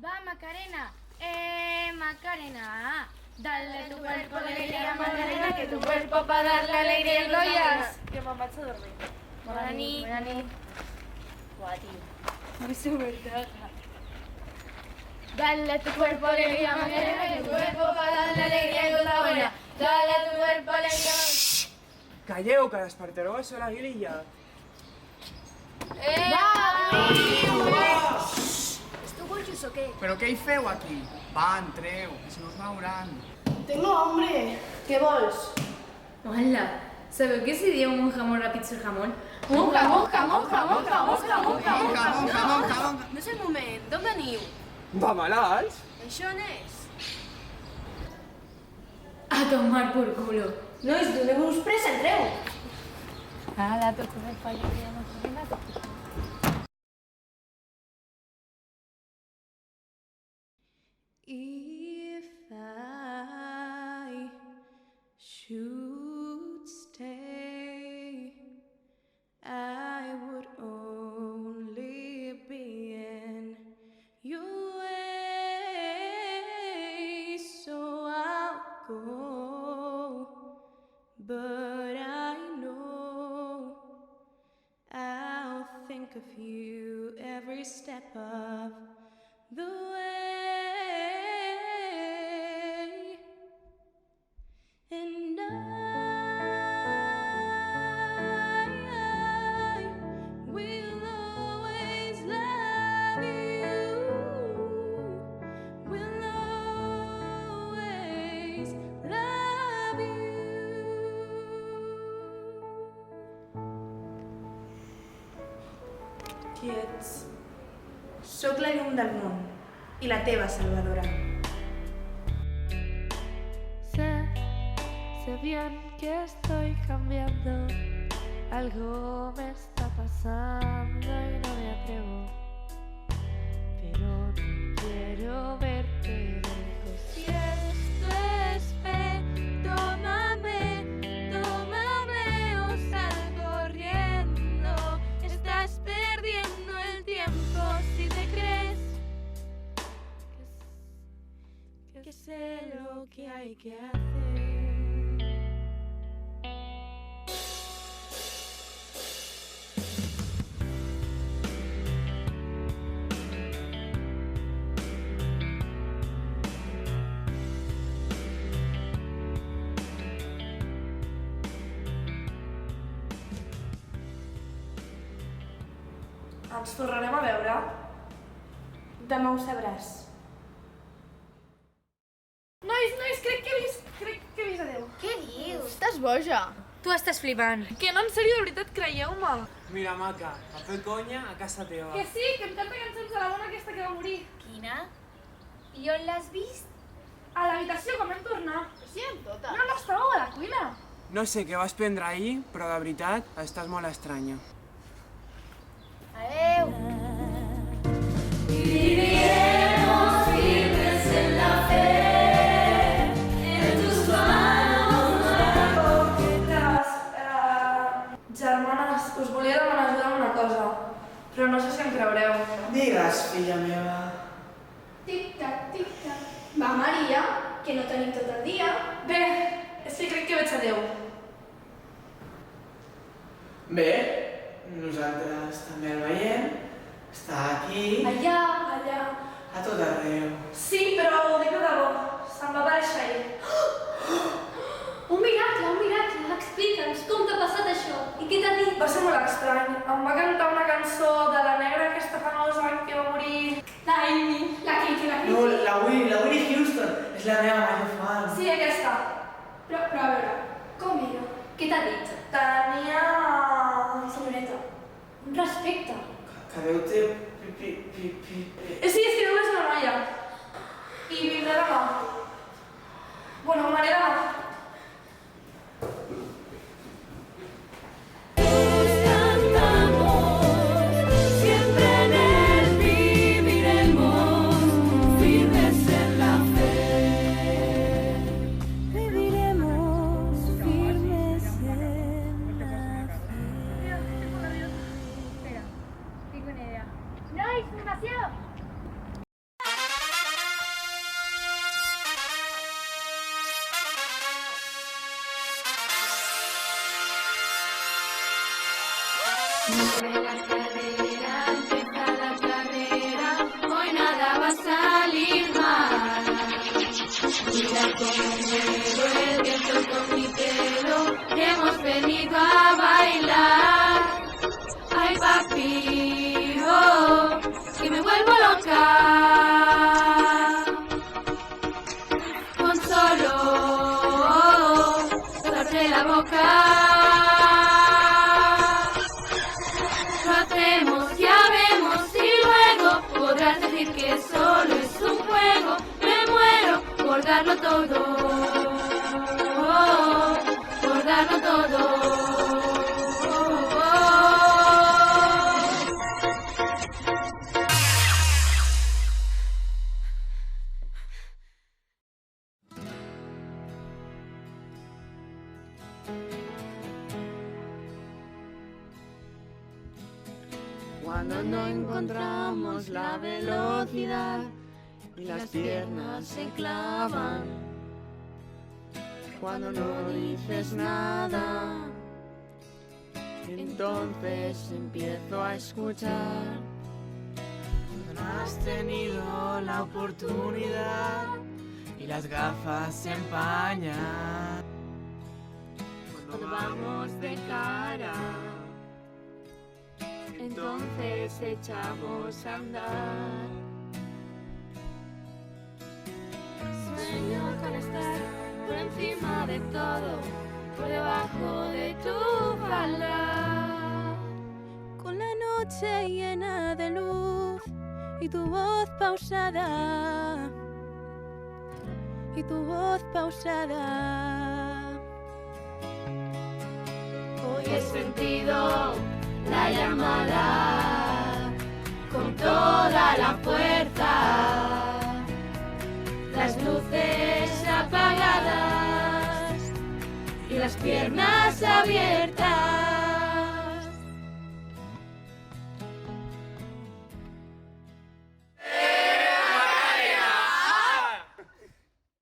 Va Macarena, Macarena, dale tu cuerpo alegría Macarena, que tu cuerpo para darle alegría al Goyas. Que me'n vaig a dormir. Bona nit. Bona nit. Uah, tio. Muy sobretada. Dale tu cuerpo alegría Macarena, que tu cuerpo para darle alegría al Goyas. Dale tu cuerpo alegría. Calleu, que despertareu a sola guililla. ¿Esto bollos o qué? Però què hi feu aquí? Va, entreu, que si no us veuran. Tengo hambre. ¿Qué vols? Hola, ¿sabeu que si dieu un jamón ràpid sur jamón? Monja, monja, monja, monja, monja, monja, Monja, monja, monja. No és el moment. D'on veniu? Va malalts? Això on és? A tomar por culo. Nois, doneu-vos pressa, entreu. Dale tu cuerpo alegría Macarena. If I should stay, I would only be in your way. So I'll go, but I know I'll think of you every step of the way. And I will always love you. Will always love you. Qui ets? Soc la llum del món i la teva salvadora. Sé bien que estoy cambiando, algo me está pasando y no me atrevo, pero no quiero verte lejos. Si esto es fe, tómame, tómame o sal corriendo. Estás perdiendo el tiempo si te crees que sé lo que hay que hacer. Ens tornarem a veure? Demà ho sabràs. Nois, crec que he vist a Déu. Què dius? Estàs boja. Tu estàs flipant. Que no, en sèrio, de veritat, creieu-me. Mira, maca, a fer conya a casa teva. Que sí, que em canta cançons de la bona aquesta que va morir. Quina? I on l'has vist? A l'habitació, quan vam tornar. Sí, amb totes. No, estàveu a la cuina. No sé què vas prendre ahir, però de veritat estàs molt estranya. Adeu. Germanes, us volia demanar ajuda en una cosa, però no sé si em creureu. Digues, filla meva. Tic-tac, tic-tac. Va, Maria, que no tenim tot el dia. Bé, és que crec que veig a Déu. Bé, nosaltres també el veiem. Està aquí, Allà. a tot arreu. Sí, però ho dic de debò. Se'm va aparèixer ahir. Un miracle. Explica'ns com t'ha passat això i què t'ha dit. Va ser molt estrany. Em va cantar una cançó de la negra aquesta famosa que va morir. La Amy, la Kitty. No, la Whitney Houston és la meva major fan. Sí, aquesta. Però a veure, com era? Què t'ha dit? Tenia... Senyoreta, un respecte. Que Déu té... Sí, és que Déu és una noia. I vindrà demà. Bueno, m'aniré demà. mueve la cadera, empieza la carrera, hoy nada va a salir mal. Mira cómo muevo el viento con mi pelo, que hemos venido a bailar. Ay papi, oh, que me vuelvo loca. Con solo tocarte la boca. Lo hacemos, ya vemos y luego podrás decir que solo es un juego. Me muero por darlo todo, por darlo todo. Cuando no encontramos la velocidad y las piernas se clavan, cuando no dices nada, entonces empiezo a escuchar. Cuando no has tenido la oportunidad y las gafas se empañan. Cuando vamos de cara, entonces echamos a andar. Sueño con estar por encima de todo, por debajo de tu falda. Con la noche llena de luz y tu voz pausada, y tu voz pausada. Hoy he sentido la llamada con toda la fuerza, las luces apagadas y las piernas abiertas.